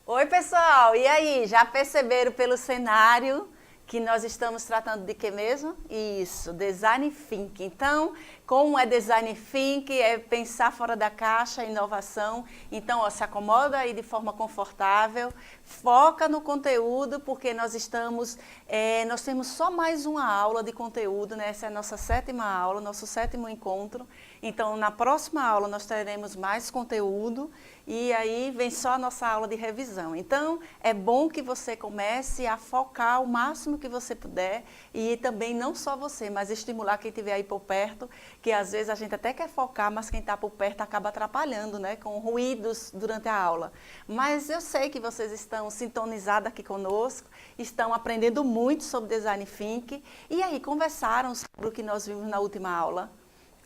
Oi, pessoal! E aí, já perceberam pelo cenário que nós estamos tratando de quê mesmo? Isso, design thinking. Então, como é design thinking? É pensar fora da caixa, inovação. Então, ó, se acomoda aí de forma confortável, foca no conteúdo, porque nós temos só mais uma aula de conteúdo, né? Essa é a nossa 7ª aula, nosso 7º encontro. Então, na próxima aula nós teremos mais conteúdo e aí vem só a nossa aula de revisão. Então, é bom que você comece a focar o máximo que você puder e também não só você, mas estimular quem estiver aí por perto, que às vezes a gente até quer focar, mas quem está por perto acaba atrapalhando, né, com ruídos durante a aula. Mas eu sei que vocês estão sintonizados aqui conosco, estão aprendendo muito sobre design thinking e aí conversaram sobre o que nós vimos na última aula.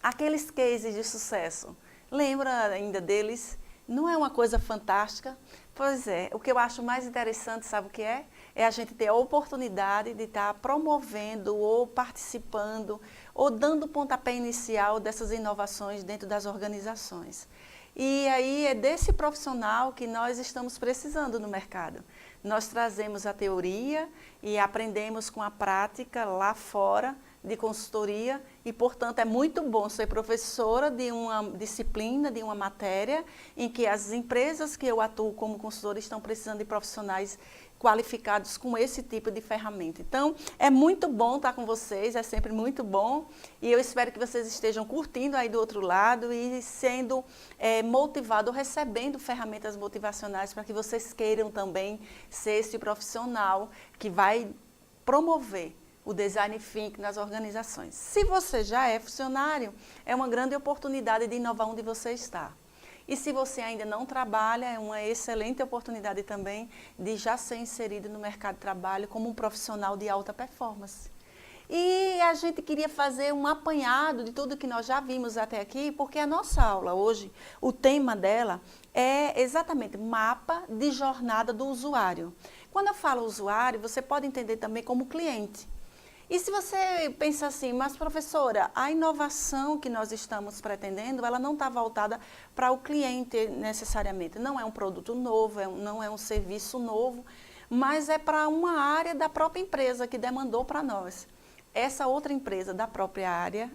Aqueles cases de sucesso, lembra ainda deles? Não é uma coisa fantástica? Pois é, o que eu acho mais interessante, sabe o que é? É a gente ter a oportunidade de estar promovendo ou participando ou dando o pontapé inicial dessas inovações dentro das organizações. E aí é desse profissional que nós estamos precisando no mercado. Nós trazemos a teoria e aprendemos com a prática lá fora de consultoria e, portanto, é muito bom ser professora de uma disciplina, de uma matéria em que as empresas que eu atuo como consultora estão precisando de profissionais qualificados com esse tipo de ferramenta. Então, é muito bom estar com vocês, é sempre muito bom e eu espero que vocês estejam curtindo aí do outro lado e sendo motivados, recebendo ferramentas motivacionais para que vocês queiram também ser esse profissional que vai promover o design thinking nas organizações. Se você já é funcionário, é uma grande oportunidade de inovar onde você está. E se você ainda não trabalha, é uma excelente oportunidade também de já ser inserido no mercado de trabalho como um profissional de alta performance. E a gente queria fazer um apanhado de tudo que nós já vimos até aqui, porque a nossa aula hoje, o tema dela é exatamente mapa de jornada do usuário. Quando eu falo usuário, você pode entender também como cliente. E se você pensa assim, mas professora, a inovação que nós estamos pretendendo, ela não está voltada para o cliente necessariamente. Não é um produto novo, não é um serviço novo, mas é para uma área da própria empresa que demandou para nós. Essa outra empresa da própria área,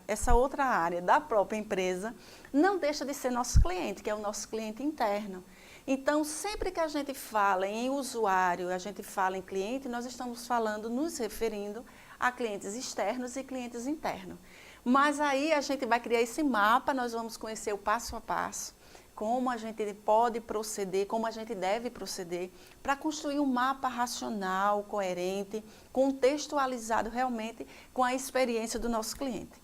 essa outra área da própria empresa, não deixa de ser nosso cliente, que é o nosso cliente interno. Então, sempre que a gente fala em usuário, a gente fala em cliente, nós estamos falando, nos referindo a clientes externos e clientes internos. Mas aí a gente vai criar esse mapa, nós vamos conhecer o passo a passo, como a gente pode proceder, como a gente deve proceder, para construir um mapa racional, coerente, contextualizado realmente com a experiência do nosso cliente.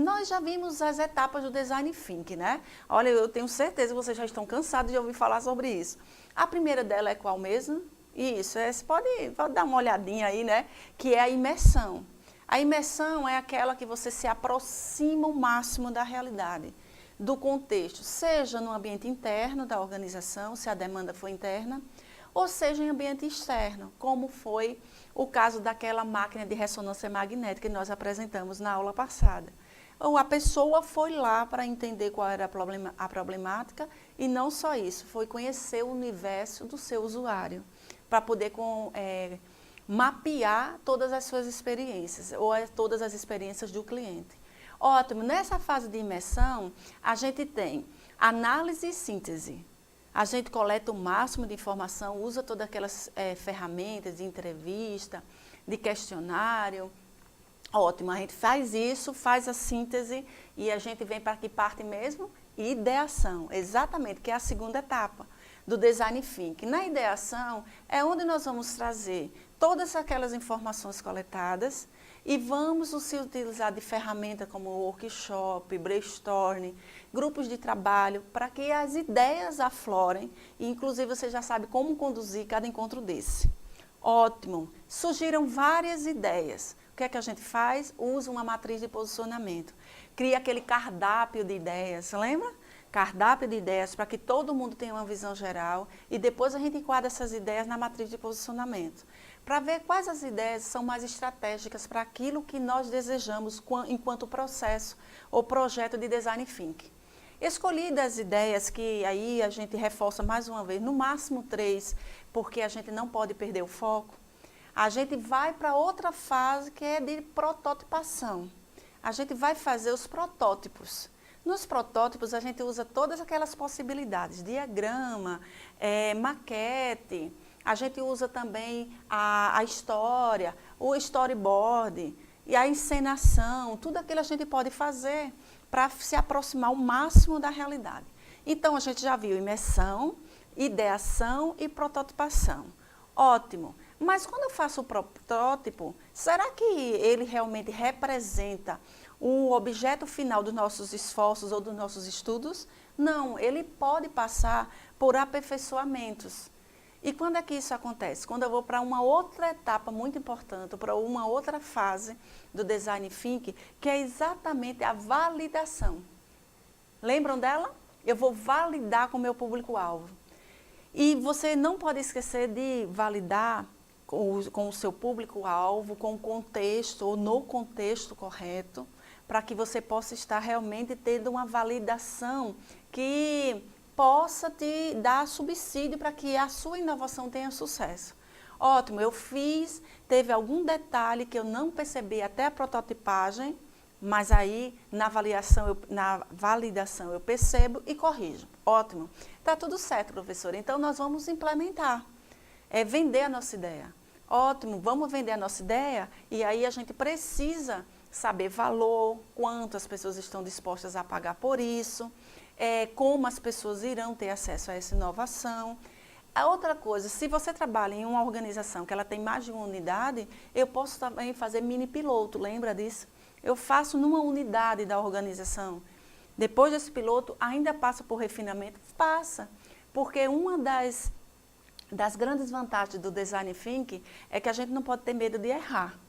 Nós já vimos as etapas do design thinking, né? Olha, eu tenho certeza que vocês já estão cansados de ouvir falar sobre isso. A primeira dela é qual mesmo? Isso, você pode dar uma olhadinha aí, né? Que é a imersão. A imersão é aquela que você se aproxima o máximo da realidade, do contexto, seja no ambiente interno da organização, se a demanda for interna, ou seja em ambiente externo, como foi o caso daquela máquina de ressonância magnética que nós apresentamos na aula passada. Ou a pessoa foi lá para entender qual era a problemática e não só isso, foi conhecer o universo do seu usuário, para poder mapear todas as suas experiências, ou todas as experiências do cliente. Ótimo, nessa fase de imersão, a gente tem análise e síntese. A gente coleta o máximo de informação, usa todas aquelas ferramentas de entrevista, de questionário. Ótimo, a gente faz isso, faz a síntese e a gente vem para que parte mesmo? Ideação, exatamente, que é a segunda etapa do design thinking. Na ideação é onde nós vamos trazer todas aquelas informações coletadas e vamos se utilizar de ferramentas como workshop, brainstorming, grupos de trabalho, para que as ideias aflorem e, inclusive, você já sabe como conduzir cada encontro desse. Ótimo! Surgiram várias ideias. O que é que a gente faz? Usa uma matriz de posicionamento. Cria aquele cardápio de ideias, lembra? Cardápio de ideias para que todo mundo tenha uma visão geral e depois a gente enquadra essas ideias na matriz de posicionamento, para ver quais as ideias são mais estratégicas para aquilo que nós desejamos enquanto processo ou projeto de design thinking. Escolhi das ideias que aí a gente reforça mais uma vez, no máximo 3, porque a gente não pode perder o foco. A gente vai para outra fase que é de prototipação. A gente vai fazer os protótipos. Nos protótipos a gente usa todas aquelas possibilidades, diagrama, maquete, a gente usa também a história, o storyboard e a encenação, tudo aquilo a gente pode fazer para se aproximar ao máximo da realidade. Então, a gente já viu imersão, ideação e prototipação. Ótimo. Mas quando eu faço o protótipo, será que ele realmente representa o objeto final dos nossos esforços ou dos nossos estudos? Não, ele pode passar por aperfeiçoamentos. E quando é que isso acontece? Quando eu vou para uma outra etapa muito importante, para uma outra fase do Design Thinking, que é exatamente a validação. Lembram dela? Eu vou validar com o meu público-alvo. E você não pode esquecer de validar com o seu público-alvo, com o contexto ou no contexto correto, para que você possa estar realmente tendo uma validação que possa te dar subsídio para que a sua inovação tenha sucesso. Ótimo, eu fiz, teve algum detalhe que eu não percebi até a prototipagem, mas aí na validação eu percebo e corrijo. Ótimo, está tudo certo, professora, então nós vamos implementar, vender a nossa ideia. Ótimo, vamos vender a nossa ideia e aí a gente precisa saber valor, quanto as pessoas estão dispostas a pagar por isso, como as pessoas irão ter acesso a essa inovação. A outra coisa, se você trabalha em uma organização que ela tem mais de uma unidade, eu posso também fazer mini piloto, lembra disso? Eu faço numa unidade da organização. Depois desse piloto, ainda passa por refinamento? Passa, porque uma das grandes vantagens do Design Thinking é que a gente não pode ter medo de errar.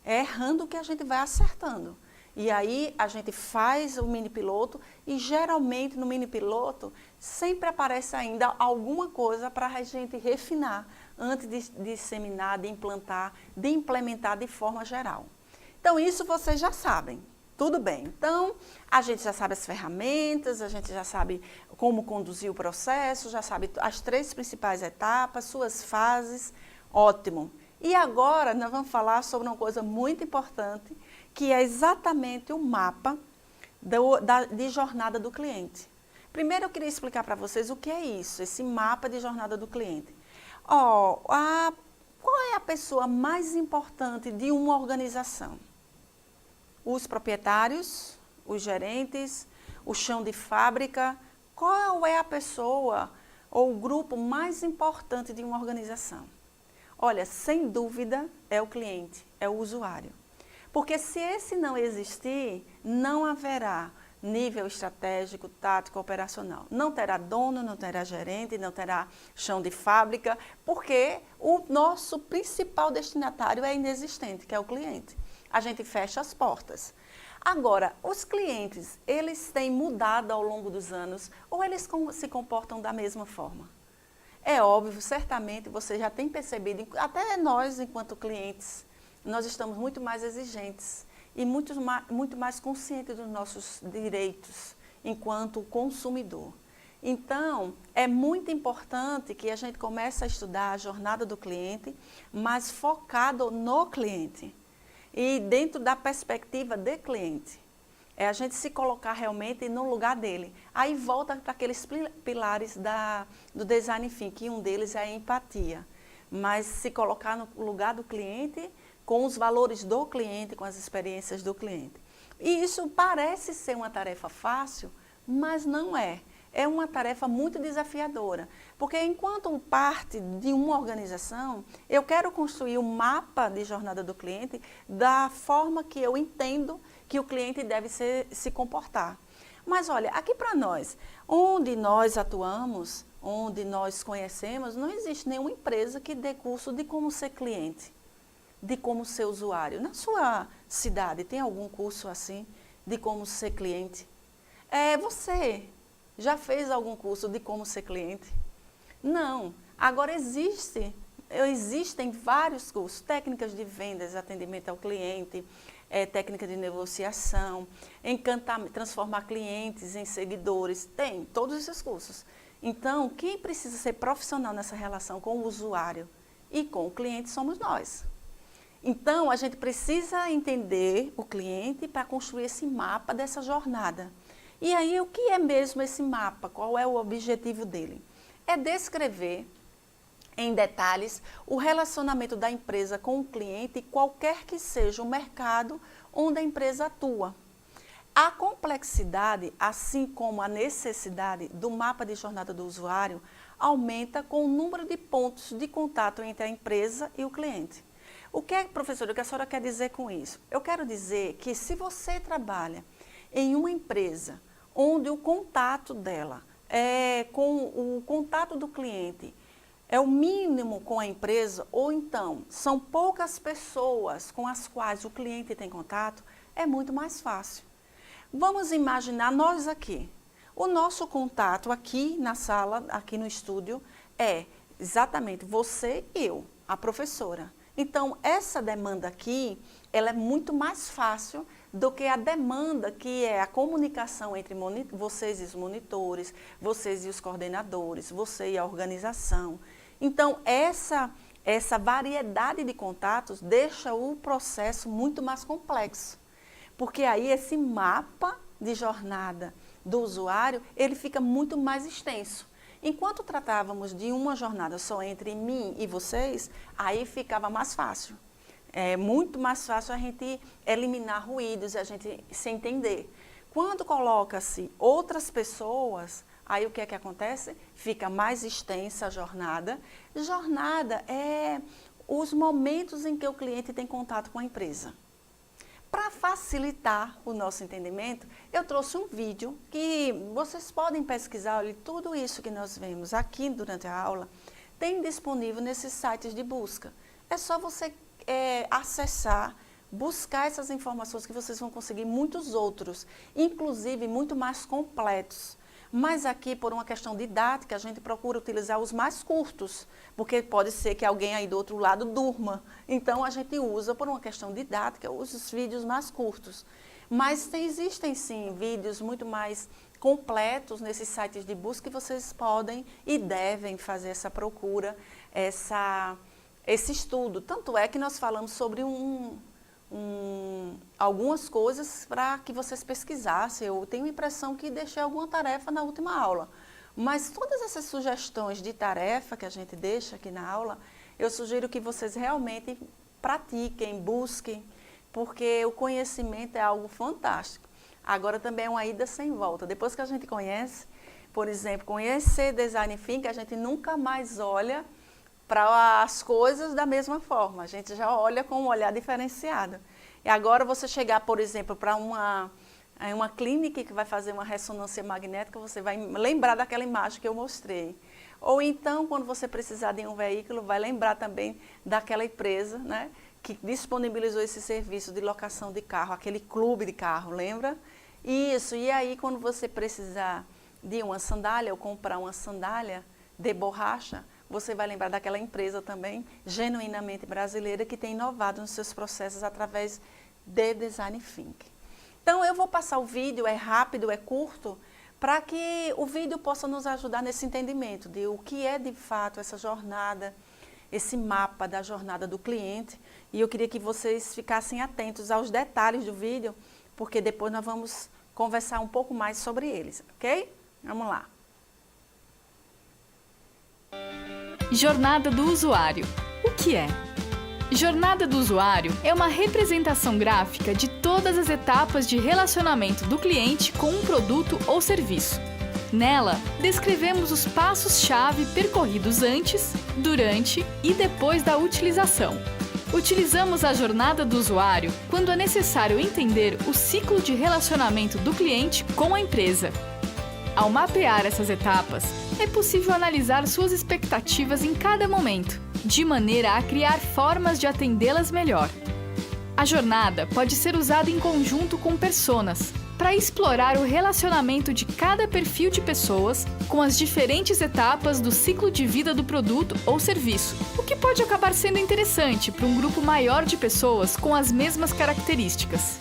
É errando que a gente vai acertando. E aí a gente faz o mini piloto e geralmente no mini piloto sempre aparece ainda alguma coisa para a gente refinar antes de disseminar, de implantar, de implementar de forma geral. Então isso vocês já sabem, tudo bem. Então a gente já sabe as ferramentas, a gente já sabe como conduzir o processo, já sabe as 3 principais etapas, suas fases, ótimo. E agora nós vamos falar sobre uma coisa muito importante, que é exatamente o mapa de jornada do cliente. Primeiro eu queria explicar para vocês o que é isso, esse mapa de jornada do cliente. Qual é a pessoa mais importante de uma organização? Os proprietários, os gerentes, o chão de fábrica. Qual é a pessoa ou o grupo mais importante de uma organização? Olha, sem dúvida é o cliente, é o usuário. Porque se esse não existir, não haverá nível estratégico, tático, operacional. Não terá dono, não terá gerente, não terá chão de fábrica, porque o nosso principal destinatário é inexistente, que é o cliente. A gente fecha as portas. Agora, os clientes, eles têm mudado ao longo dos anos ou eles se comportam da mesma forma? É óbvio, certamente você já tem percebido, até nós enquanto clientes, nós estamos muito mais exigentes e muito mais conscientes dos nossos direitos enquanto consumidor. Então, é muito importante que a gente comece a estudar a jornada do cliente, mas focado no cliente e dentro da perspectiva de cliente. É a gente se colocar realmente no lugar dele. Aí volta para aqueles pilares do Design Thinking, um deles é a empatia. Mas se colocar no lugar do cliente, com os valores do cliente, com as experiências do cliente. E isso parece ser uma tarefa fácil, mas não é. É uma tarefa muito desafiadora, porque enquanto parte de uma organização, eu quero construir um mapa de jornada do cliente da forma que eu entendo que o cliente deve se comportar. Mas olha, aqui para nós, onde nós atuamos, onde nós conhecemos, não existe nenhuma empresa que dê curso de como ser cliente, de como ser usuário. Na sua cidade, tem algum curso assim, de como ser cliente? Você já fez algum curso de como ser cliente? Não. Agora existem vários cursos, técnicas de vendas, atendimento ao cliente, técnica de negociação, transformar clientes em seguidores, tem todos esses cursos. Então, quem precisa ser profissional nessa relação com o usuário e com o cliente somos nós. Então, a gente precisa entender o cliente para construir esse mapa dessa jornada. E aí, o que é mesmo esse mapa? Qual é o objetivo dele? É descrever em detalhes o relacionamento da empresa com o cliente, qualquer que seja o mercado onde a empresa atua. A complexidade, assim como a necessidade do mapa de jornada do usuário, aumenta com o número de pontos de contato entre a empresa e o cliente. O que é, professora, o que a senhora quer dizer com isso? Eu quero dizer que se você trabalha em uma empresa onde o contato dela é com o contato do cliente, é o mínimo com a empresa, ou então são poucas pessoas com as quais o cliente tem contato, é muito mais fácil. Vamos imaginar nós aqui. O nosso contato aqui na sala, aqui no estúdio, é exatamente você e eu, a professora. Então, essa demanda aqui, ela é muito mais fácil do que a demanda que é a comunicação entre vocês e os monitores, vocês e os coordenadores, você e a organização. Então, essa variedade de contatos deixa o processo muito mais complexo, porque aí esse mapa de jornada do usuário, ele fica muito mais extenso. Enquanto tratávamos de uma jornada só entre mim e vocês, aí ficava mais fácil. É muito mais fácil a gente eliminar ruídos e a gente se entender. Quando coloca-se outras pessoas, aí o que é que acontece? Fica mais extensa a jornada. Jornada é os momentos em que o cliente tem contato com a empresa. Para facilitar o nosso entendimento, eu trouxe um vídeo que vocês podem pesquisar. Olha, tudo isso que nós vemos aqui durante a aula tem disponível nesses sites de busca. É só você acessar, buscar essas informações que vocês vão conseguir muitos outros, inclusive muito mais completos. Mas aqui, por uma questão didática, a gente procura utilizar os mais curtos, porque pode ser que alguém aí do outro lado durma. Então, a gente usa, por uma questão didática, os vídeos mais curtos. Mas existem, sim, vídeos muito mais completos nesses sites de busca que vocês podem e devem fazer essa procura, esse estudo. Tanto é que nós falamos sobre algumas coisas para que vocês pesquisassem. Eu tenho a impressão que deixei alguma tarefa na última aula. Mas todas essas sugestões de tarefa que a gente deixa aqui na aula, eu sugiro que vocês realmente pratiquem, busquem, porque o conhecimento é algo fantástico. Agora também é uma ida sem volta. Depois que a gente conhece, por exemplo, conhecer Design Thinking, a gente nunca mais olha para as coisas da mesma forma, a gente já olha com um olhar diferenciado. E agora você chegar, por exemplo, para uma clínica que vai fazer uma ressonância magnética, você vai lembrar daquela imagem que eu mostrei. Ou então, quando você precisar de um veículo, vai lembrar também daquela empresa, né, que disponibilizou esse serviço de locação de carro, aquele clube de carro, lembra? Isso, e aí quando você precisar de uma sandália ou comprar uma sandália de borracha, você vai lembrar daquela empresa também, genuinamente brasileira, que tem inovado nos seus processos através de Design Thinking. Então, eu vou passar o vídeo, é rápido, é curto, para que o vídeo possa nos ajudar nesse entendimento de o que é de fato essa jornada, esse mapa da jornada do cliente. E eu queria que vocês ficassem atentos aos detalhes do vídeo, porque depois nós vamos conversar um pouco mais sobre eles, ok? Vamos lá. Jornada do usuário. O que é? Jornada do usuário é uma representação gráfica de todas as etapas de relacionamento do cliente com um produto ou serviço. Nela, descrevemos os passos-chave percorridos antes, durante e depois da utilização. Utilizamos a jornada do usuário quando é necessário entender o ciclo de relacionamento do cliente com a empresa. Ao mapear essas etapas, é possível analisar suas expectativas em cada momento, de maneira a criar formas de atendê-las melhor. A jornada pode ser usada em conjunto com personas, para para explorar o relacionamento de cada perfil de pessoas com as diferentes etapas do ciclo de vida do produto ou serviço, o que pode acabar sendo interessante para um grupo maior de pessoas com as mesmas características.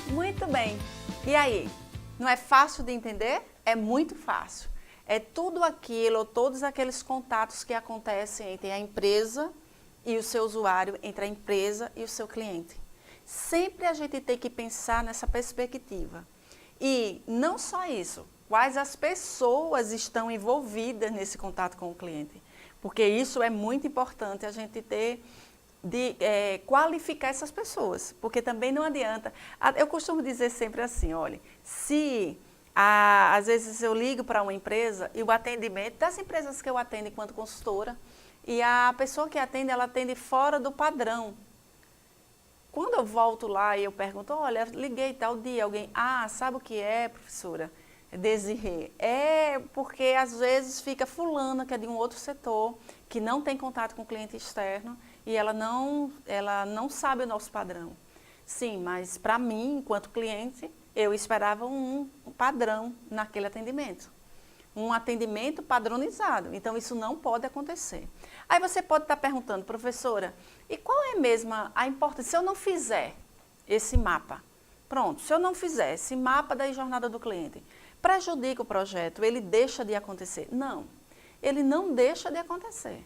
Muito bem. E aí? Não é fácil de entender? É muito fácil. É tudo aquilo, todos aqueles contatos que acontecem entre a empresa e o seu usuário, entre a empresa e o seu cliente. Sempre a gente tem que pensar nessa perspectiva. E não só isso, quais as pessoas estão envolvidas nesse contato com o cliente. Porque isso é muito importante a gente ter de qualificar essas pessoas, porque também não adianta. Eu costumo dizer sempre assim, olha, se às vezes eu ligo para uma empresa e o atendimento, das empresas que eu atendo enquanto consultora, e a pessoa que atende, ela atende fora do padrão. Quando eu volto lá e eu pergunto, olha, liguei tal dia, alguém, sabe o que é, professora? Desirê. É porque às vezes fica fulana, que é de um outro setor, que não tem contato com o cliente externo, e ela não sabe o nosso padrão. Sim, mas para mim, enquanto cliente, eu esperava um padrão naquele atendimento. Um atendimento padronizado. Então, isso não pode acontecer. Aí você pode estar perguntando, professora, e qual é mesmo a importância? Se eu não fizer esse mapa, pronto, se eu não fizer esse mapa da jornada do cliente, prejudica o projeto, ele deixa de acontecer? Não, ele não deixa de acontecer.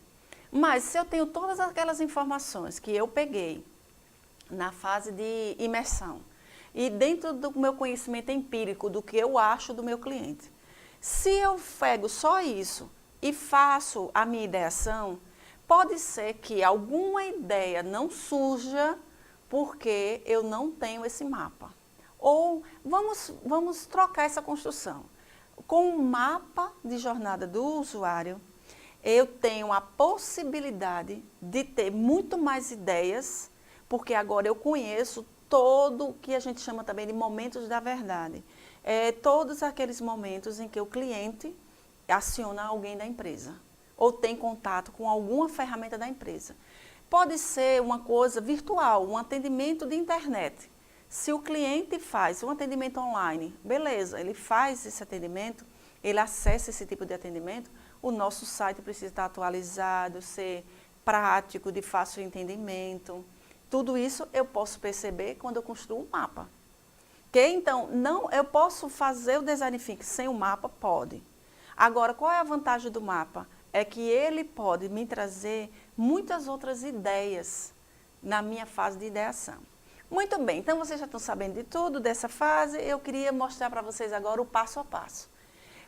Mas se eu tenho todas aquelas informações que eu peguei na fase de imersão e dentro do meu conhecimento empírico do que eu acho do meu cliente, se eu pego só isso e faço a minha ideação, pode ser que alguma ideia não surja porque eu não tenho esse mapa. Ou vamos trocar essa construção. Com o mapa de jornada do usuário, eu tenho a possibilidade de ter muito mais ideias, porque agora eu conheço todo o que a gente chama também de momentos da verdade. Todos aqueles momentos em que o cliente aciona alguém da empresa, ou tem contato com alguma ferramenta da empresa. Pode ser uma coisa virtual, um atendimento de internet. Se o cliente faz um atendimento online, beleza, ele faz esse atendimento, ele acessa esse tipo de atendimento, o nosso site precisa estar atualizado, ser prático, de fácil entendimento. Tudo isso eu posso perceber quando eu construo um mapa. Então, não, eu posso fazer o design thinking sem o mapa? Pode. Agora, qual é a vantagem do mapa? É que ele pode me trazer muitas outras ideias na minha fase de ideação. Muito bem, então vocês já estão sabendo de tudo dessa fase, eu queria mostrar para vocês agora o passo a passo.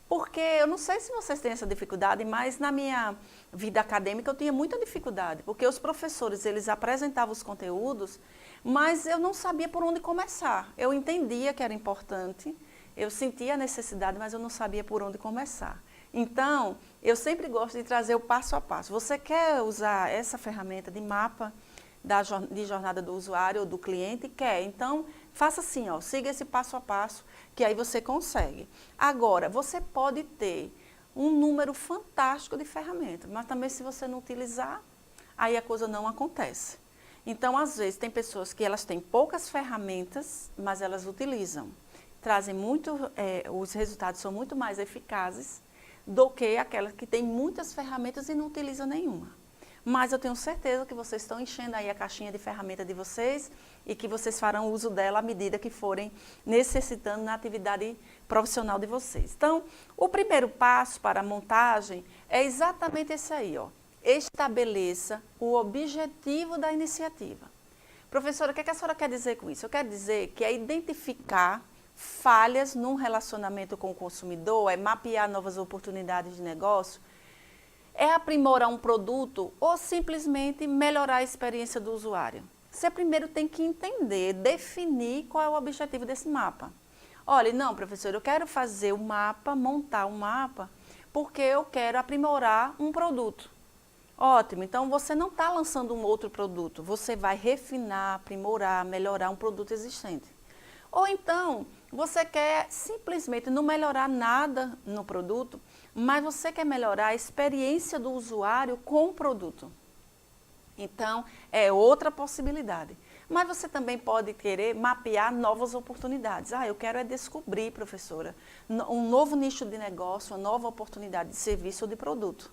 Porque eu não sei se vocês têm essa dificuldade, mas na minha vida acadêmica eu tinha muita dificuldade, porque os professores, eles apresentavam os conteúdos, mas eu não sabia por onde começar. Eu entendia que era importante, eu sentia a necessidade, mas eu não sabia por onde começar. Então, eu sempre gosto de trazer o passo a passo. Você quer usar essa ferramenta de mapa de jornada do usuário ou do cliente? Quer? Então, faça assim, siga esse passo a passo, que aí você consegue. Agora, você pode ter um número fantástico de ferramentas, mas também se você não utilizar, aí a coisa não acontece. Então, às vezes, tem pessoas que elas têm poucas ferramentas, mas elas utilizam. Trazem os resultados são muito mais eficazes do que aquelas que têm muitas ferramentas e não utilizam nenhuma. Mas eu tenho certeza que vocês estão enchendo aí a caixinha de ferramenta de vocês e que vocês farão uso dela à medida que forem necessitando na atividade profissional de vocês. Então, o primeiro passo para a montagem é exatamente esse aí, estabeleça o objetivo da iniciativa. Professora, o que a senhora quer dizer com isso? Eu quero dizer que é identificar falhas num relacionamento com o consumidor, é mapear novas oportunidades de negócio, é aprimorar um produto ou simplesmente melhorar a experiência do usuário? Você primeiro tem que entender, definir qual é o objetivo desse mapa. Olha, não, professor, eu quero fazer o mapa, montar um mapa, porque eu quero aprimorar um produto. Ótimo, então você não está lançando um outro produto, você vai refinar, aprimorar, melhorar um produto existente. Ou então, você quer simplesmente não melhorar nada no produto, mas você quer melhorar a experiência do usuário com o produto. Então, é outra possibilidade. Mas você também pode querer mapear novas oportunidades. Eu quero descobrir, professora, um novo nicho de negócio, uma nova oportunidade de serviço ou de produto.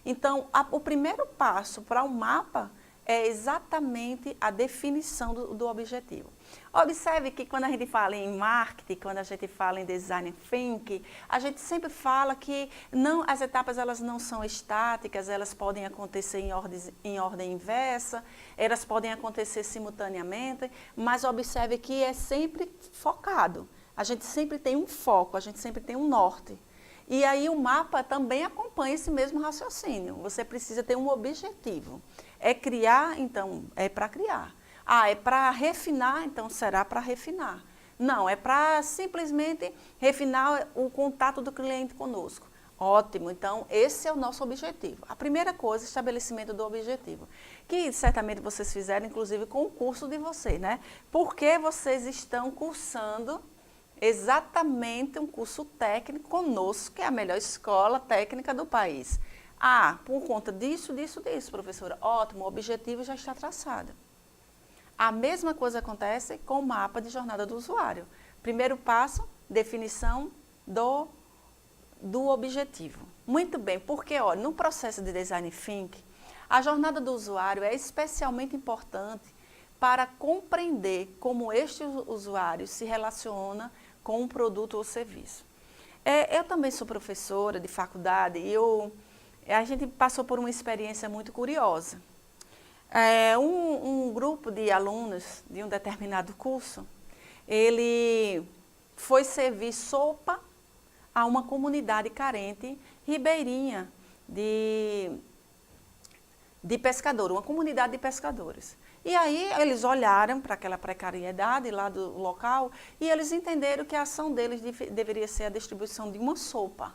Então, o primeiro passo para um mapa é exatamente a definição do objetivo. Observe que quando a gente fala em marketing, quando a gente fala em design thinking, a gente sempre fala que as etapas elas não são estáticas, elas podem acontecer em ordem inversa, elas podem acontecer simultaneamente, mas observe que é sempre focado. A gente sempre tem um foco, a gente sempre tem um norte. E aí o mapa também acompanha esse mesmo raciocínio. Você precisa ter um objetivo. É criar, então, é para criar. É para refinar, então será para refinar. Não, é para simplesmente refinar o contato do cliente conosco. Ótimo, então esse é o nosso objetivo. A primeira coisa, estabelecimento do objetivo. Que certamente vocês fizeram, inclusive, com o curso de vocês, né? Porque vocês estão cursando exatamente um curso técnico conosco, que é a melhor escola técnica do país. Por conta disso, professora. Ótimo, o objetivo já está traçado. A mesma coisa acontece com o mapa de jornada do usuário. Primeiro passo, definição do objetivo. Muito bem, porque no processo de design thinking, a jornada do usuário é especialmente importante para compreender como este usuário se relaciona com um produto ou serviço. Eu também sou professora de faculdade e a gente passou por uma experiência muito curiosa. Um grupo de alunos de um determinado curso, ele foi servir sopa a uma comunidade carente ribeirinha de pescadores, uma comunidade de pescadores. E aí eles olharam para aquela precariedade lá do local e eles entenderam que a ação deles deveria ser a distribuição de uma sopa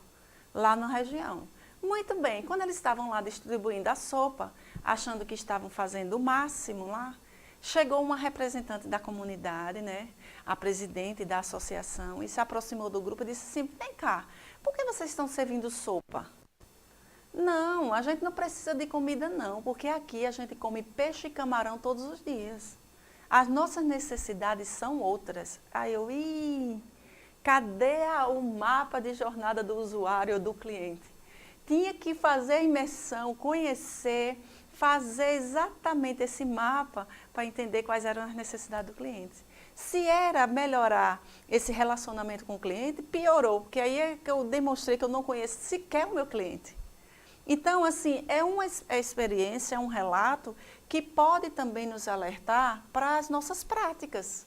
lá na região. Muito bem, quando eles estavam lá distribuindo a sopa, achando que estavam fazendo o máximo lá, chegou uma representante da comunidade, né, a presidente da associação, e se aproximou do grupo e disse assim: vem cá, por que vocês estão servindo sopa? Não, a gente não precisa de comida não, porque aqui a gente come peixe e camarão todos os dias. As nossas necessidades são outras. Aí cadê o mapa de jornada do usuário ou do cliente? Tinha que fazer a imersão, conhecer, fazer exatamente esse mapa para entender quais eram as necessidades do cliente. Se era melhorar esse relacionamento com o cliente, piorou, porque aí é que eu demonstrei que eu não conheço sequer o meu cliente. Então, assim, é uma experiência, é um relato que pode também nos alertar para as nossas práticas.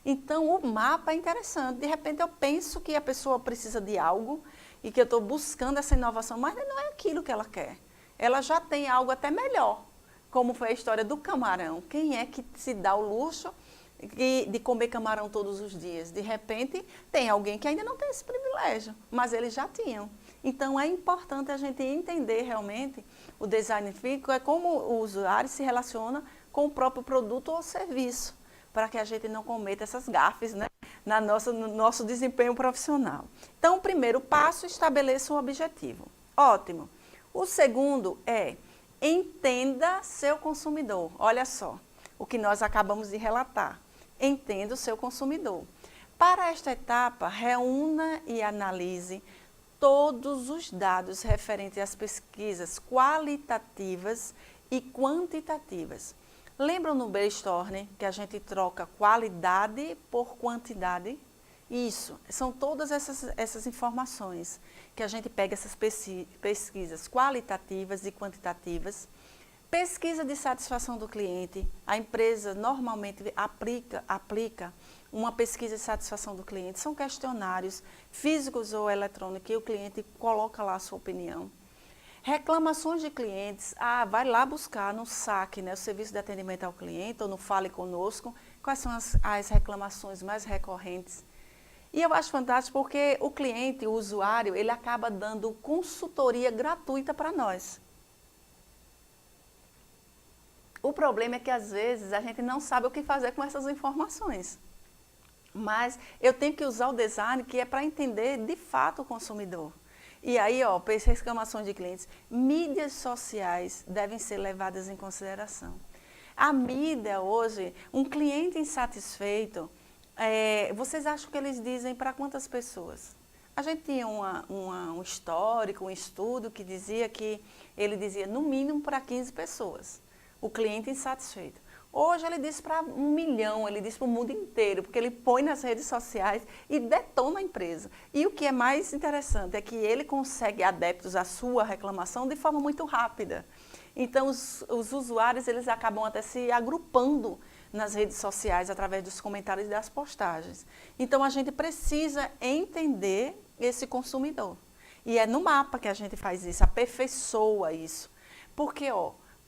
Então, o mapa é interessante. De repente, eu penso que a pessoa precisa de algo e que eu estou buscando essa inovação, mas não é aquilo que ela quer. Ela já tem algo até melhor, como foi a história do camarão. Quem é que se dá o luxo de comer camarão todos os dias? De repente, tem alguém que ainda não tem esse privilégio, mas eles já tinham. Então, é importante a gente entender realmente o design thinking, é como o usuário se relaciona com o próprio produto ou serviço, para que a gente não cometa essas gafes, né, no nosso desempenho profissional. Então, o primeiro passo, estabeleça um objetivo. Ótimo. O segundo é, entenda seu consumidor. Olha só, o que nós acabamos de relatar. Entenda o seu consumidor. Para esta etapa, reúna e analise todos os dados referentes às pesquisas qualitativas e quantitativas. Lembram no brainstorming que a gente troca qualidade por quantidade? Isso, são todas essas informações que a gente pega essas pesquisas qualitativas e quantitativas. Pesquisa de satisfação do cliente. A empresa normalmente aplica uma pesquisa de satisfação do cliente. São questionários físicos ou eletrônicos que o cliente coloca lá a sua opinião. Reclamações de clientes. Vai lá buscar no SAC, né, o Serviço de Atendimento ao Cliente, ou no Fale Conosco, quais são as reclamações mais recorrentes. E eu acho fantástico porque o cliente, o usuário, ele acaba dando consultoria gratuita para nós. O problema é que, às vezes, a gente não sabe o que fazer com essas informações. Mas eu tenho que usar o design que é para entender, de fato, o consumidor. E aí, reclamações de clientes. Mídias sociais devem ser levadas em consideração. A mídia hoje, um cliente insatisfeito, vocês acham que eles dizem para quantas pessoas? A gente tinha um histórico, um estudo que dizia que ele dizia no mínimo para 15 pessoas, o cliente insatisfeito. Hoje ele diz para 1 milhão, ele diz para o mundo inteiro, porque ele põe nas redes sociais e detona a empresa. E o que é mais interessante é que ele consegue adeptos à sua reclamação de forma muito rápida. Então os usuários eles acabam até se agrupando nas redes sociais através dos comentários e das postagens. Então a gente precisa entender esse consumidor. E é no mapa que a gente faz isso, aperfeiçoa isso. Porque,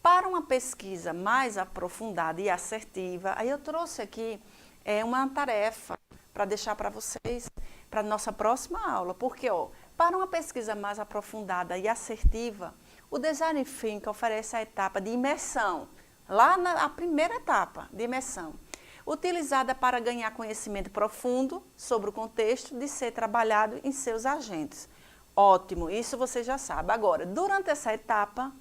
para uma pesquisa mais aprofundada e assertiva, aí eu trouxe aqui uma tarefa para deixar para vocês, para a nossa próxima aula. Porque, para uma pesquisa mais aprofundada e assertiva, o Design Thinking oferece a etapa de imersão, lá na primeira etapa de imersão, utilizada para ganhar conhecimento profundo sobre o contexto de ser trabalhado em seus agentes. Ótimo, isso você já sabe. Agora, durante essa etapa,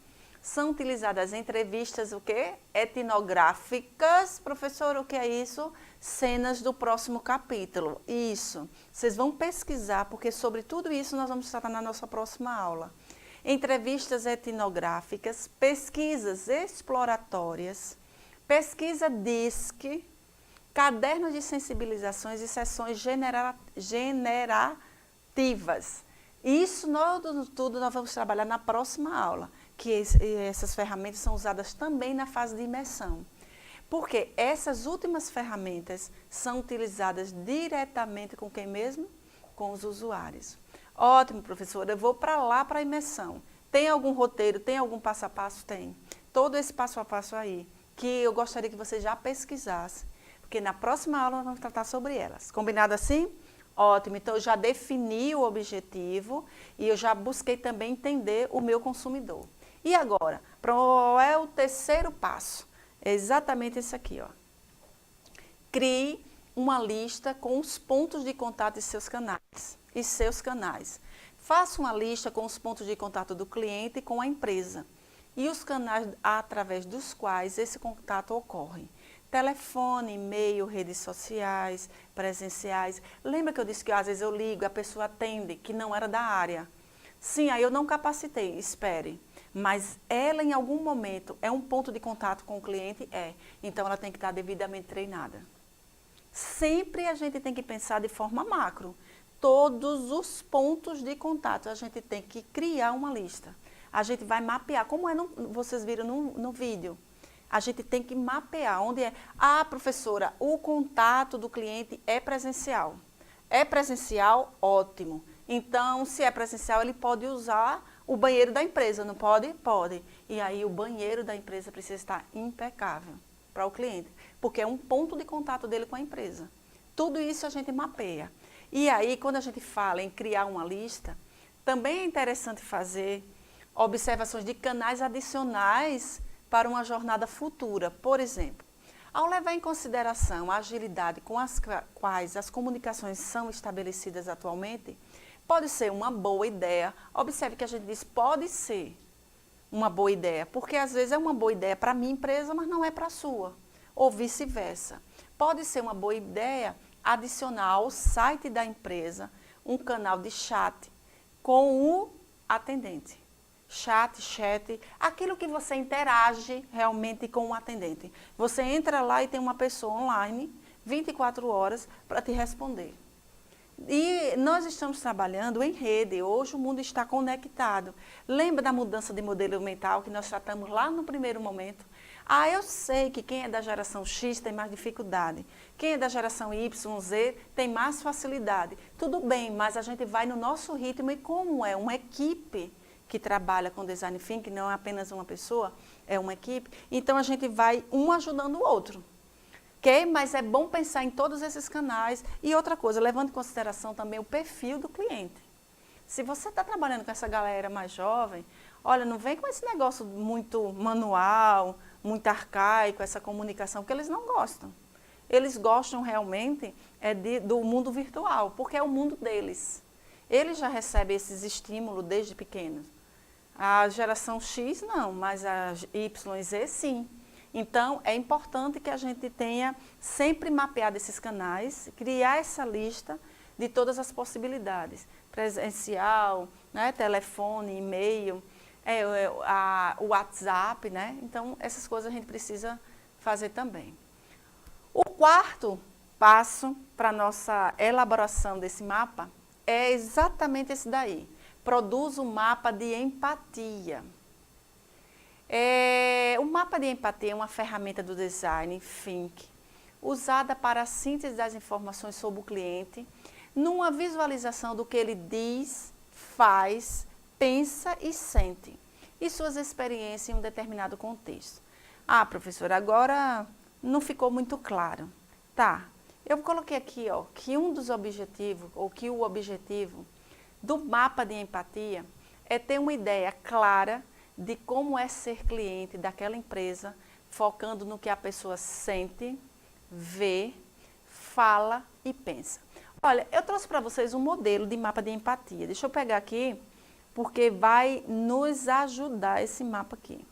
são utilizadas entrevistas, o quê? Etnográficas. Professor, o que é isso? Cenas do próximo capítulo. Isso. Vocês vão pesquisar, porque sobre tudo isso nós vamos tratar na nossa próxima aula. Entrevistas etnográficas, pesquisas exploratórias, pesquisa DISC, cadernos de sensibilizações e sessões generativas. Isso tudo nós vamos trabalhar na próxima aula, que essas ferramentas são usadas também na fase de imersão. Porque essas últimas ferramentas são utilizadas diretamente com quem mesmo? Com os usuários. Ótimo, professora, eu vou para lá para a imersão. Tem algum roteiro, tem algum passo a passo? Tem. Todo esse passo a passo aí, que eu gostaria que você já pesquisasse, porque na próxima aula nós vamos tratar sobre elas. Combinado assim? Ótimo, então eu já defini o objetivo e eu já busquei também entender o meu consumidor. E agora, qual é o terceiro passo? É exatamente esse aqui, Crie uma lista com os pontos de contato de seus canais. Faça uma lista com os pontos de contato do cliente com a empresa e os canais através dos quais esse contato ocorre. Telefone, e-mail, redes sociais, presenciais. Lembra que eu disse que às vezes eu ligo, a pessoa atende, que não era da área. Sim, aí eu não capacitei, espere. Mas ela em algum momento é um ponto de contato com o cliente? Então ela tem que estar devidamente treinada. Sempre a gente tem que pensar de forma macro. Todos os pontos de contato, a gente tem que criar uma lista. A gente vai mapear, como vocês viram no vídeo. A gente tem que mapear onde é. Ah, professora, o contato do cliente é presencial. É presencial? Ótimo. Então, se é presencial, ele pode usar o banheiro da empresa, não pode? Pode. E aí o banheiro da empresa precisa estar impecável para o cliente, porque é um ponto de contato dele com a empresa. Tudo isso a gente mapeia. E aí, quando a gente fala em criar uma lista, também é interessante fazer observações de canais adicionais para uma jornada futura. Por exemplo, ao levar em consideração a agilidade com as quais as comunicações são estabelecidas atualmente, pode ser uma boa ideia. Observe que a gente diz pode ser uma boa ideia, porque às vezes é uma boa ideia para a minha empresa, mas não é para a sua, ou vice-versa. Pode ser uma boa ideia adicionar ao site da empresa um canal de chat com o atendente. Chat, aquilo que você interage realmente com o atendente. Você entra lá e tem uma pessoa online, 24 horas, para te responder. E nós estamos trabalhando em rede, hoje o mundo está conectado. Lembra da mudança de modelo mental que nós tratamos lá no primeiro momento? Ah, eu sei que quem é da geração X tem mais dificuldade. Quem é da geração Y, Z tem mais facilidade. Tudo bem, mas a gente vai no nosso ritmo e como é uma equipe que trabalha com Design Thinking, não é apenas uma pessoa, é uma equipe, então a gente vai um ajudando o outro. Okay? Mas é bom pensar em todos esses canais. E outra coisa, levando em consideração também o perfil do cliente. Se você está trabalhando com essa galera mais jovem, olha, não vem com esse negócio muito manual, muito arcaico, essa comunicação, porque eles não gostam. Eles gostam realmente do mundo virtual, porque é o mundo deles. Eles já recebem esses estímulos desde pequenos. A geração X não, mas a Y e Z sim. Então, é importante que a gente tenha sempre mapeado esses canais, criar essa lista de todas as possibilidades, presencial, né, telefone, e-mail, o WhatsApp, né? Então, essas coisas a gente precisa fazer também. O quarto passo para a nossa elaboração desse mapa é exatamente esse daí. Produz um mapa de empatia. O mapa de empatia é uma ferramenta do design Think, usada para a síntese das informações sobre o cliente, numa visualização do que ele diz, faz, pensa e sente, e suas experiências em um determinado contexto. Ah, professora, agora não ficou muito claro. Tá, eu coloquei aqui, ó, que um dos objetivos, ou que o objetivo do mapa de empatia é ter uma ideia clara de como é ser cliente daquela empresa, focando no que a pessoa sente, vê, fala e pensa. Olha, eu trouxe para vocês um modelo de mapa de empatia. Deixa eu pegar aqui, porque vai nos ajudar esse mapa aqui.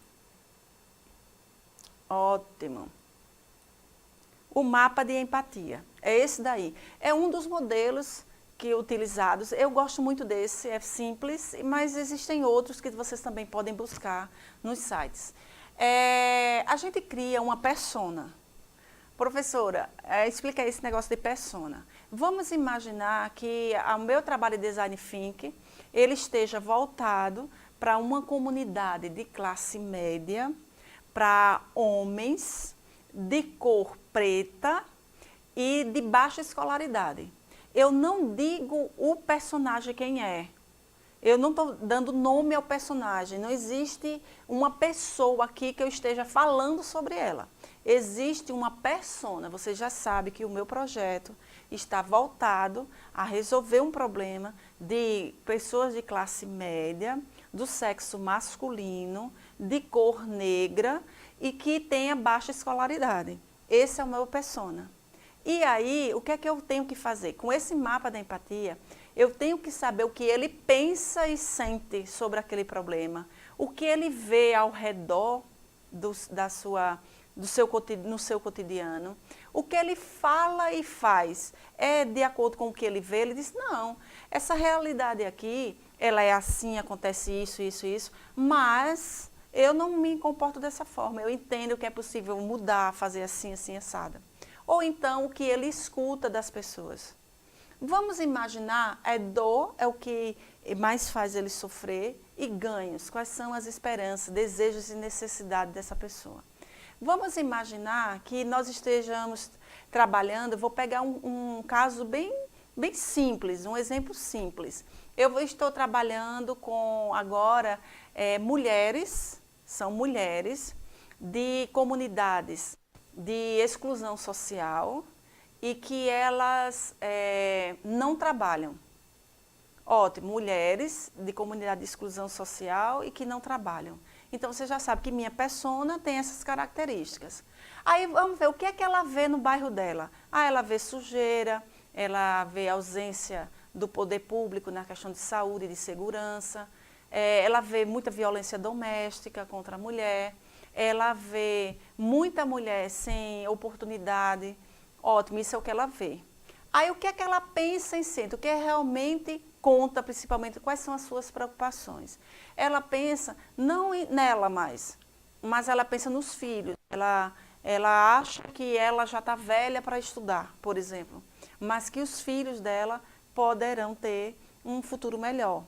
Ótimo. O mapa de empatia, é esse daí. É um dos modelos utilizados. Eu gosto muito desse, é simples, mas existem outros que vocês também podem buscar nos sites. A gente cria uma persona. Professora, explica esse negócio de persona. Vamos imaginar que o meu trabalho de Design Think, ele esteja voltado para uma comunidade de classe média, para homens de cor preta e de baixa escolaridade. Eu não digo o personagem quem é. Eu não estou dando nome ao personagem. Não existe uma pessoa aqui que eu esteja falando sobre ela. Existe uma persona. Você já sabe que o meu projeto está voltado a resolver um problema de pessoas de classe média, do sexo masculino, de cor negra e que tenha baixa escolaridade. Esse é o meu persona. E aí, o que é que eu tenho que fazer? Com esse mapa da empatia, eu tenho que saber o que ele pensa e sente sobre aquele problema, o que ele vê ao redor no seu cotidiano, o que ele fala e faz. É de acordo com o que ele vê? Ele diz, não, essa realidade aqui, ela é assim, acontece isso, isso, isso, mas eu não me comporto dessa forma, eu entendo que é possível mudar, fazer assim, assim, assada. Ou então o que ele escuta das pessoas. Vamos imaginar, dor é o que mais faz ele sofrer e ganhos. Quais são as esperanças, desejos e necessidades dessa pessoa? Vamos imaginar que nós estejamos trabalhando, vou pegar um caso bem simples, um exemplo simples. Eu estou trabalhando com agora mulheres, são mulheres de comunidades de exclusão social e que elas não trabalham. Ótimo, mulheres de comunidade de exclusão social e que não trabalham. Então, você já sabe que minha persona tem essas características. Aí, vamos ver, o que é que ela vê no bairro dela? Ah, ela vê sujeira, ela vê ausência do poder público na questão de saúde e de segurança, ela vê muita violência doméstica contra a mulher, ela vê muita mulher sem oportunidade. Ótimo, isso é o que ela vê. Aí o que é que ela pensa e sente? O que realmente conta, principalmente, quais são as suas preocupações? Ela pensa não nela mais, mas ela pensa nos filhos. Ela acha que ela já está velha para estudar, por exemplo, mas que os filhos dela poderão ter um futuro melhor.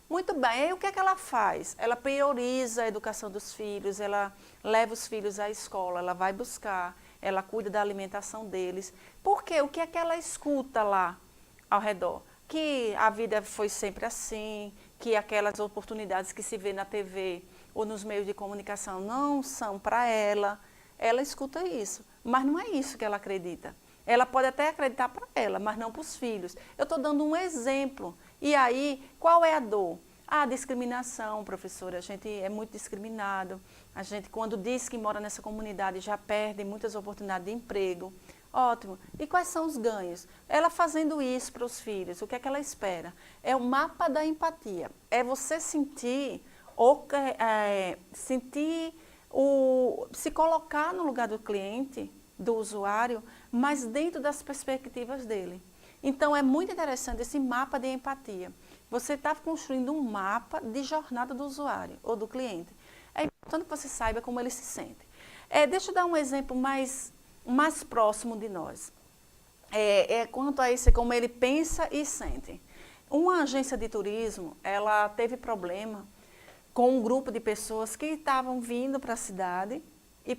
Muito bem, aí o que é que ela faz? Ela prioriza a educação dos filhos, ela leva os filhos à escola, ela vai buscar, ela cuida da alimentação deles. Por quê? O que é que ela escuta lá ao redor? Que a vida foi sempre assim, que aquelas oportunidades que se vê na TV ou nos meios de comunicação não são para ela. Ela escuta isso, mas não é isso que ela acredita. Ela pode até acreditar para ela, mas não para os filhos. Eu estou dando um exemplo. E aí, qual é a dor? A discriminação, professora. A gente é muito discriminado. A gente, quando diz que mora nessa comunidade, já perde muitas oportunidades de emprego. Ótimo. E quais são os ganhos? Ela fazendo isso para os filhos, o que é que ela espera? É o mapa da empatia. É você sentir se colocar no lugar do cliente, do usuário, mas dentro das perspectivas dele. Então, é muito interessante esse mapa de empatia. Você está construindo um mapa de jornada do usuário ou do cliente. É importante que você saiba como ele se sente. Deixa eu dar um exemplo mais próximo de nós. Quanto a isso, como ele pensa e sente. Uma agência de turismo, ela teve problema com um grupo de pessoas que estavam vindo para a cidade e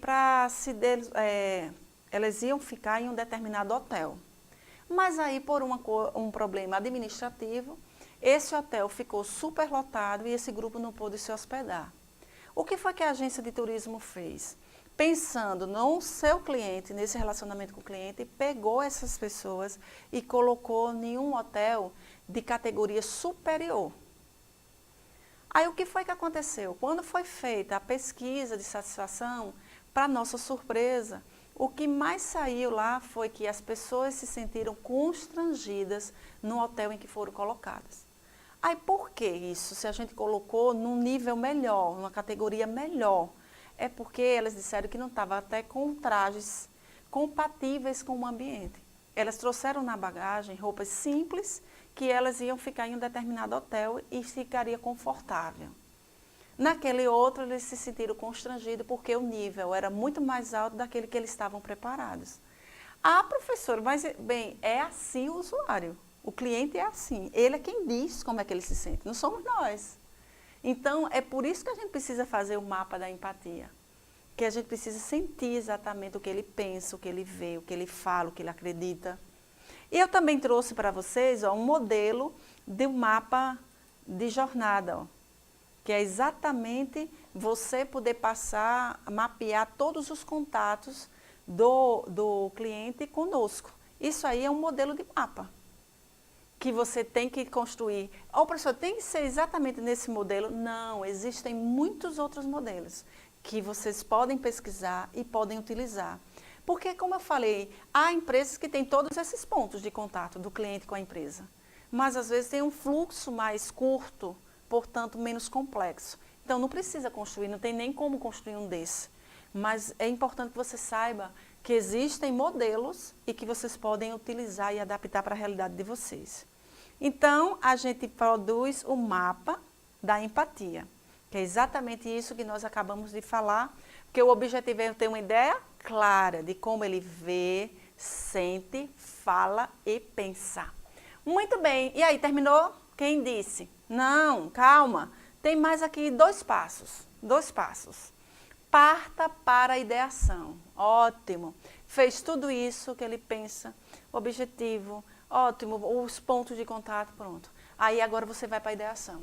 elas iam ficar em um determinado hotel. Mas aí, por um problema administrativo, esse hotel ficou superlotado e esse grupo não pôde se hospedar. O que foi que a agência de turismo fez? Pensando no seu cliente, nesse relacionamento com o cliente, pegou essas pessoas e colocou em um hotel de categoria superior. Aí o que foi que aconteceu? Quando foi feita a pesquisa de satisfação, para nossa surpresa, o que mais saiu lá foi que as pessoas se sentiram constrangidas no hotel em que foram colocadas. Aí por que isso? Se a gente colocou num nível melhor, numa categoria melhor, é porque elas disseram que não estavam até com trajes compatíveis com o ambiente. Elas trouxeram na bagagem roupas simples que elas iam ficar em um determinado hotel e ficaria confortável. Naquele outro, eles se sentiram constrangidos porque o nível era muito mais alto daquele que eles estavam preparados. Ah, professora, mas bem, é assim o usuário. O cliente é assim. Ele é quem diz como é que ele se sente, não somos nós. Então, é por isso que a gente precisa fazer o mapa da empatia. Que a gente precisa sentir exatamente o que ele pensa, o que ele vê, o que ele fala, o que ele acredita. E eu também trouxe para vocês um modelo de um mapa de jornada, que é exatamente você poder mapear todos os contatos do cliente conosco. Isso aí é um modelo de mapa que você tem que construir. O professor tem que ser exatamente nesse modelo? Não, existem muitos outros modelos que vocês podem pesquisar e podem utilizar. Porque, como eu falei, há empresas que têm todos esses pontos de contato do cliente com a empresa. Mas, às vezes, tem um fluxo mais curto, portanto, menos complexo. Então, não precisa construir, não tem nem como construir um desse. Mas é importante que você saiba que existem modelos e que vocês podem utilizar e adaptar para a realidade de vocês. Então, a gente produz o mapa da empatia, que é exatamente isso que nós acabamos de falar, porque o objetivo é ter uma ideia clara de como ele vê, sente, fala e pensa. Muito bem, e aí, terminou? Quem disse? Não, calma, tem mais aqui 2 passos, 2 passos. Parta para a ideação, ótimo, fez tudo isso que ele pensa, objetivo, ótimo, os pontos de contato, pronto. Aí agora você vai para a ideação.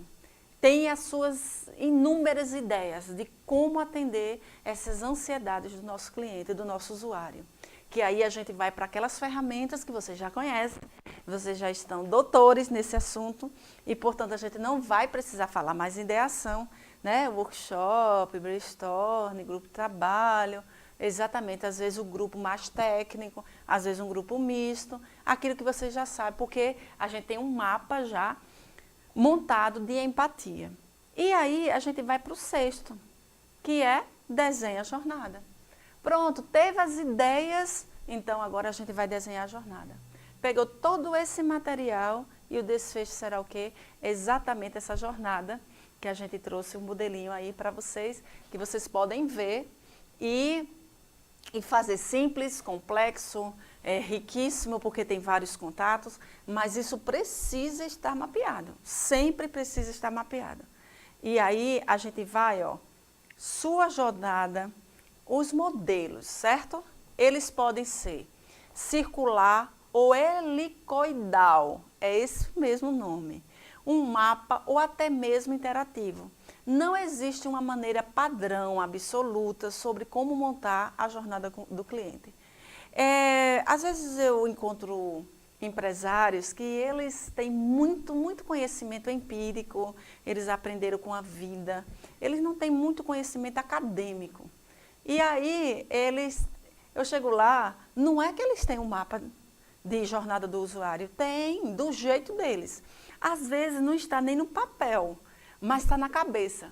Tem as suas inúmeras ideias de como atender essas ansiedades do nosso cliente, do nosso usuário. Que aí a gente vai para aquelas ferramentas que vocês já conhecem, vocês já estão doutores nesse assunto e, portanto, a gente não vai precisar falar mais em ideação, né? Workshop, brainstorm, grupo de trabalho, exatamente, às vezes o grupo mais técnico, às vezes um grupo misto, aquilo que vocês já sabem, porque a gente tem um mapa já montado de empatia. E aí a gente vai para o 6º, que é desenha a jornada. Pronto, teve as ideias, então agora a gente vai desenhar a jornada. Pegou todo esse material e o desfecho será o quê? Exatamente essa jornada que a gente trouxe um modelinho aí para vocês, que vocês podem ver e fazer simples, complexo, riquíssimo, porque tem vários contatos, mas isso precisa estar mapeado, sempre precisa estar mapeado. E aí a gente vai, sua jornada, os modelos, certo? Eles podem ser circular ou helicoidal, é esse mesmo nome, um mapa ou até mesmo interativo. Não existe uma maneira padrão, absoluta, sobre como montar a jornada do cliente. Às vezes eu encontro empresários que eles têm muito conhecimento empírico, eles aprenderam com a vida, eles não têm muito conhecimento acadêmico. E aí, eu chego lá, não é que eles têm um mapa de jornada do usuário, tem, do jeito deles. Às vezes não está nem no papel, mas está na cabeça.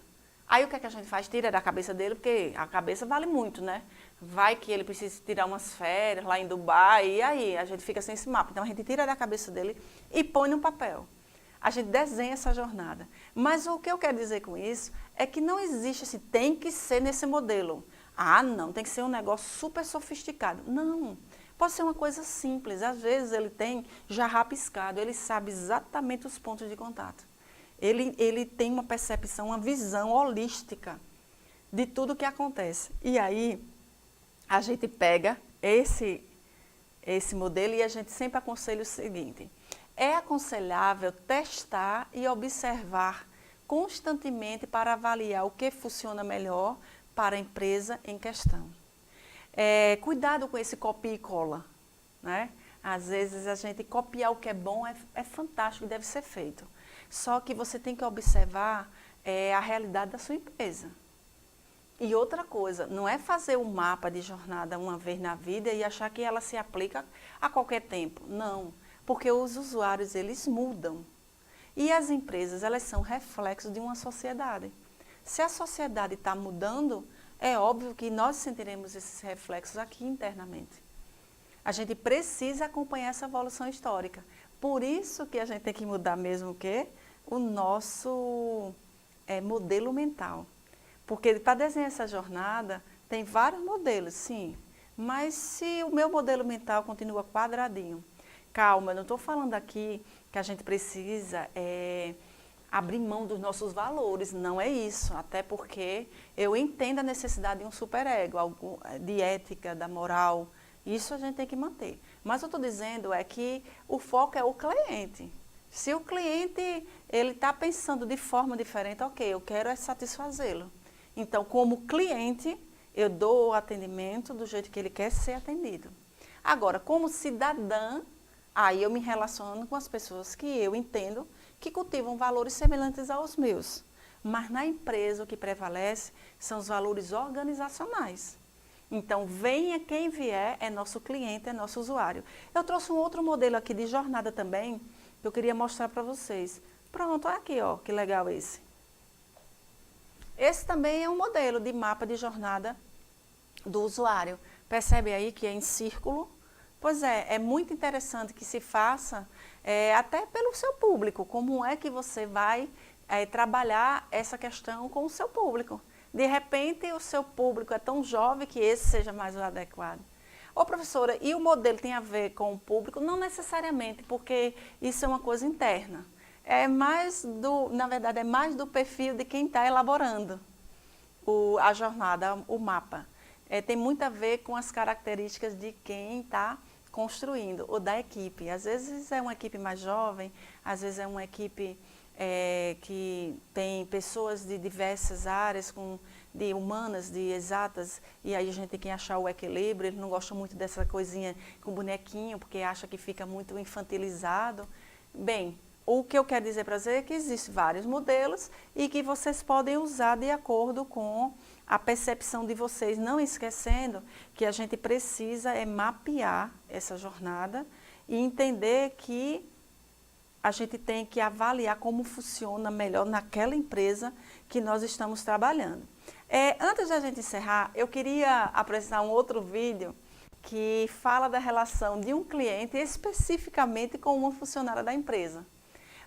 Aí o que é que a gente faz? Tira da cabeça dele, porque a cabeça vale muito, né? Vai que ele precisa tirar umas férias lá em Dubai, e aí a gente fica sem esse mapa. Então a gente tira da cabeça dele e põe no papel. A gente desenha essa jornada. Mas o que eu quero dizer com isso é que não existe assim, tem que ser nesse modelo. Ah, não, tem que ser um negócio super sofisticado. Não, pode ser uma coisa simples. Às vezes ele tem já rabiscado, ele sabe exatamente os pontos de contato. Ele tem uma percepção, uma visão holística de tudo que acontece. E aí, a gente pega esse modelo e a gente sempre aconselha o seguinte: é aconselhável testar e observar constantemente para avaliar o que funciona melhor para a empresa em questão. Cuidado com esse copia e cola, né? Às vezes a gente copiar o que é bom é fantástico e deve ser feito. Só que você tem que observar a realidade da sua empresa. E outra coisa, não é fazer um mapa de jornada uma vez na vida e achar que ela se aplica a qualquer tempo. Não, porque os usuários, eles mudam. E as empresas, elas são reflexos de uma sociedade. Se a sociedade está mudando, é óbvio que nós sentiremos esses reflexos aqui internamente. A gente precisa acompanhar essa evolução histórica. Por isso que a gente tem que mudar mesmo o quê? O nosso modelo mental. Porque para desenhar essa jornada, tem vários modelos, sim. Mas se o meu modelo mental continua quadradinho, calma, eu não estou falando aqui que a gente precisa abrir mão dos nossos valores, não é isso. Até porque eu entendo a necessidade de um superego, de ética, da moral. Isso a gente tem que manter. Mas eu estou dizendo que o foco é o cliente. Se o cliente está pensando de forma diferente, ok, eu quero satisfazê-lo. Então, como cliente, eu dou o atendimento do jeito que ele quer ser atendido. Agora, como cidadã, aí eu me relaciono com as pessoas que eu entendo que cultivam valores semelhantes aos meus. Mas na empresa o que prevalece são os valores organizacionais. Então, venha quem vier, é nosso cliente, é nosso usuário. Eu trouxe um outro modelo aqui de jornada também, que eu queria mostrar para vocês. Pronto, olha aqui, ó, que legal esse. Esse também é um modelo de mapa de jornada do usuário. Percebe aí que é em círculo? Pois é muito interessante que se faça até pelo seu público. Como é que você vai trabalhar essa questão com o seu público? De repente, o seu público é tão jovem que esse seja mais o adequado. Ô, professora, e o modelo tem a ver com o público? Não necessariamente, porque isso é uma coisa interna. Na verdade, é mais do perfil de quem está elaborando a jornada, o mapa. Tem muito a ver com as características de quem está construindo, ou da equipe. Às vezes é uma equipe mais jovem, às vezes é uma equipe que tem pessoas de diversas áreas, de humanas, de exatas, e aí a gente tem que achar o equilíbrio. Ele não gosta muito dessa coisinha com bonequinho, porque acha que fica muito infantilizado. Bem, o que eu quero dizer para você é que existem vários modelos e que vocês podem usar de acordo com a percepção de vocês, não esquecendo que a gente precisa mapear essa jornada e entender que a gente tem que avaliar como funciona melhor naquela empresa que nós estamos trabalhando. Antes da gente encerrar, eu queria apresentar um outro vídeo que fala da relação de um cliente especificamente com uma funcionária da empresa.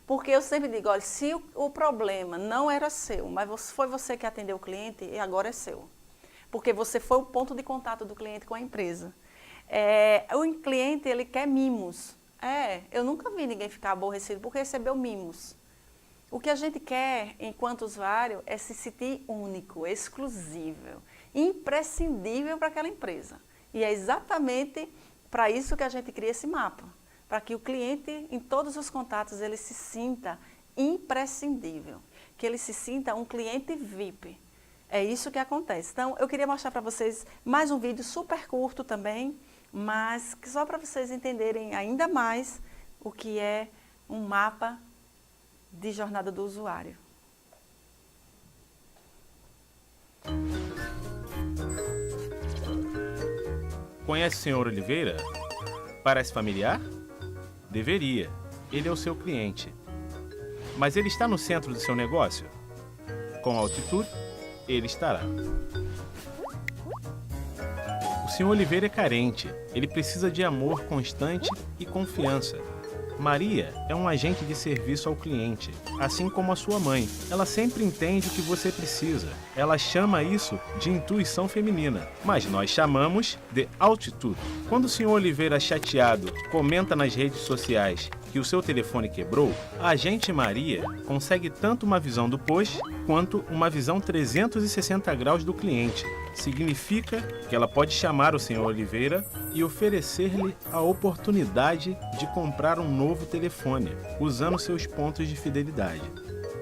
Porque eu sempre digo, olha, se o problema não era seu, mas foi você que atendeu o cliente, e agora é seu. Porque você foi o ponto de contato do cliente com a empresa. O cliente, ele quer mimos. Eu nunca vi ninguém ficar aborrecido porque recebeu mimos. O que a gente quer, enquanto usuário, é se sentir único, exclusivo, imprescindível para aquela empresa. E é exatamente para isso que a gente cria esse mapa. Para que o cliente, em todos os contatos, ele se sinta imprescindível, que ele se sinta um cliente VIP. É isso que acontece. Então, eu queria mostrar para vocês mais um vídeo super curto também, mas só para vocês entenderem ainda mais o que é um mapa de jornada do usuário. Conhece o senhor Oliveira? Parece familiar? Deveria. Ele é o seu cliente. Mas ele está no centro do seu negócio? Com altitude, ele estará. O Sr. Oliveira é carente. Ele precisa de amor constante e confiança. Maria é um agente de serviço ao cliente, assim como a sua mãe. Ela sempre entende o que você precisa. Ela chama isso de intuição feminina, mas nós chamamos de altitude. Quando o Sr. Oliveira, chateado, comenta nas redes sociais que o seu telefone quebrou, a agente Maria consegue tanto uma visão do post quanto uma visão 360 graus do cliente. Significa que ela pode chamar o Sr. Oliveira e oferecer-lhe a oportunidade de comprar um novo telefone, usando seus pontos de fidelidade.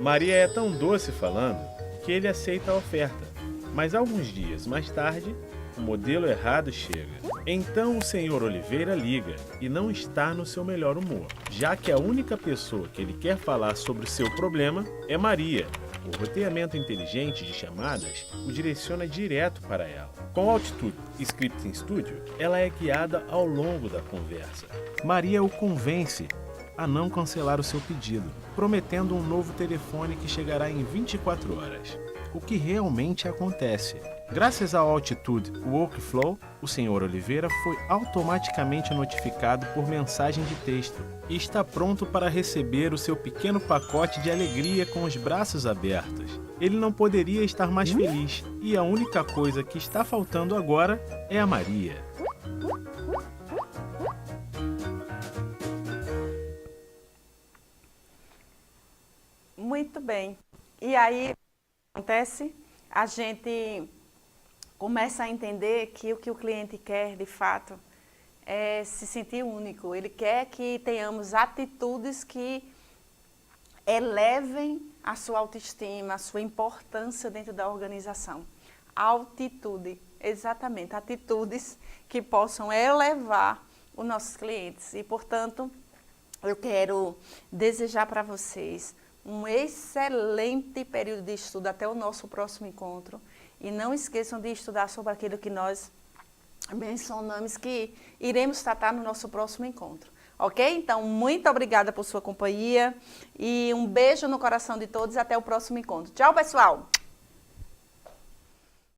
Maria é tão doce falando que ele aceita a oferta, mas alguns dias mais tarde, o modelo errado chega. Então o Sr. Oliveira liga e não está no seu melhor humor, já que a única pessoa que ele quer falar sobre o seu problema é Maria. O roteamento inteligente de chamadas o direciona direto para ela. Com o Altitude Scripting Studio, ela é guiada ao longo da conversa. Maria o convence a não cancelar o seu pedido, prometendo um novo telefone que chegará em 24 horas. O que realmente acontece? Graças ao Altitude Workflow, o Sr. Oliveira foi automaticamente notificado por mensagem de texto e está pronto para receber o seu pequeno pacote de alegria com os braços abertos. Ele não poderia estar mais feliz e a única coisa que está faltando agora é a Maria. Muito bem. E aí, acontece, a gente começa a entender que o cliente quer, de fato, é se sentir único. Ele quer que tenhamos atitudes que elevem a sua autoestima, a sua importância dentro da organização. Altitude, exatamente, atitudes que possam elevar os nossos clientes. E, portanto, eu quero desejar para vocês um excelente período de estudo até o nosso próximo encontro. E não esqueçam de estudar sobre aquilo que nós mencionamos que iremos tratar no nosso próximo encontro. Ok? Então, muito obrigada por sua companhia e um beijo no coração de todos e até o próximo encontro. Tchau, pessoal!